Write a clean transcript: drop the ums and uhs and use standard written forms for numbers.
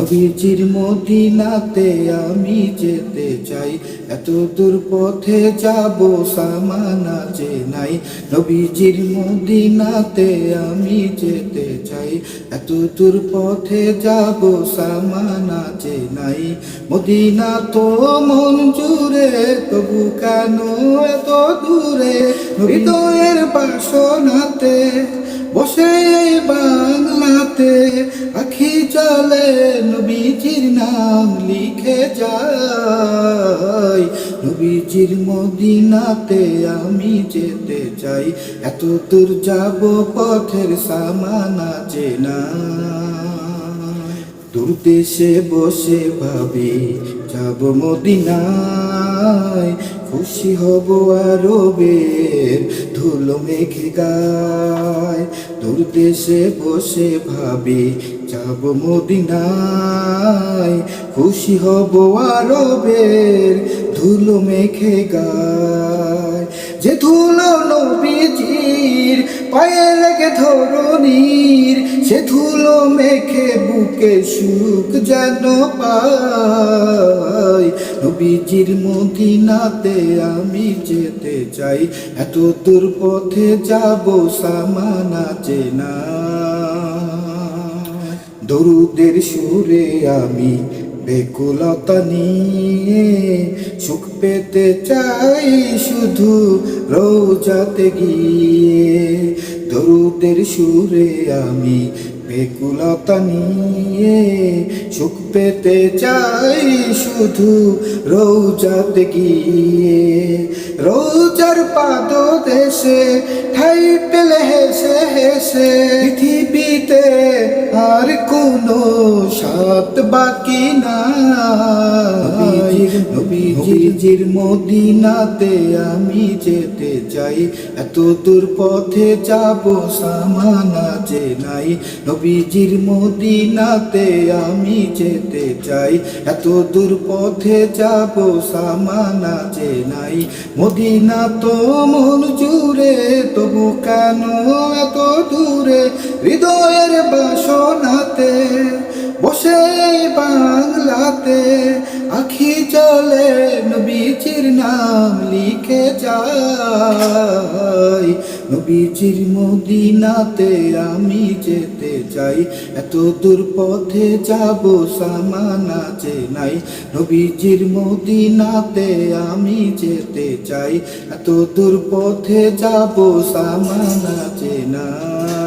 নবীজির মদিনাতে আমি যেতে চাই, এত দূর পথে যাব সামানা যে নাই। নবীজির মদিনাতে আমি যেতে চাই, এত দূর পথে যাব সামানা যে নাই। মদিনা তো মন জুড়ে, তবু কেন এত দূরে? হৃদয়ের বাসনাতে বসে বাংলাতে আখি চলে নবীজির নাম লিখে যাই। নবীজির মদিনাতে আমি যেতে চাই, এত দূর যাব পথের সামানা যে না। দূর দেশে বসে ভাবি যাব মদিনায়, খুশি হব আরবের ধুলো মেঘে গায়। দূর দেশে বসে ভাবি যাব মদিনায়, খুশি হব আরবের ধুলো মেঘে গায়। যে ধুলো নবীজির পায়ে লেগে ধরণীর, সে ধুলো মেখে বুকে সুখ যেন পাই। নবীজির মদিনাতে আমি যেতে চাই, এত দূর পথে যাব সামানা যে না। দরুদের সুরে আমি বেকুলতা নিয়ে সুখ পেতে চাই শুধু রোজাতে গিয়ে। দরুদের সুরে আমি বেকুলতা নিয়ে সুখ পেতে চাই শুধু রোজাতে গিয়ে। রোজার পাদ দেশে ঠাই পেলে হেসে হেসে পৃথিবীতে আর কোনো সাত বাকি নাই। নবীজির মদিনাতে আমি যেতে চাই, এত দূর পথে যাব সামানা যে নাই। নবীজির মদিনাতে আমি যেতে চাই, এত দূর পথে যাব সামানা যে নাই। মদিনা তো মন জুড়ে, তবু কেন এত দূরে? হৃদয়ের বাসনাতে বসে বাংলাতে আখি চলে নবীজির নাম লিখে যাই। নবীজির মদিনাতে আমি যেতে চাই, এত দূর পথে যাব সামানা যে নাই। নবীজির মদিনাতে আমি যেতে চাই, এত দূর পথে যাব সামানা যে নাই।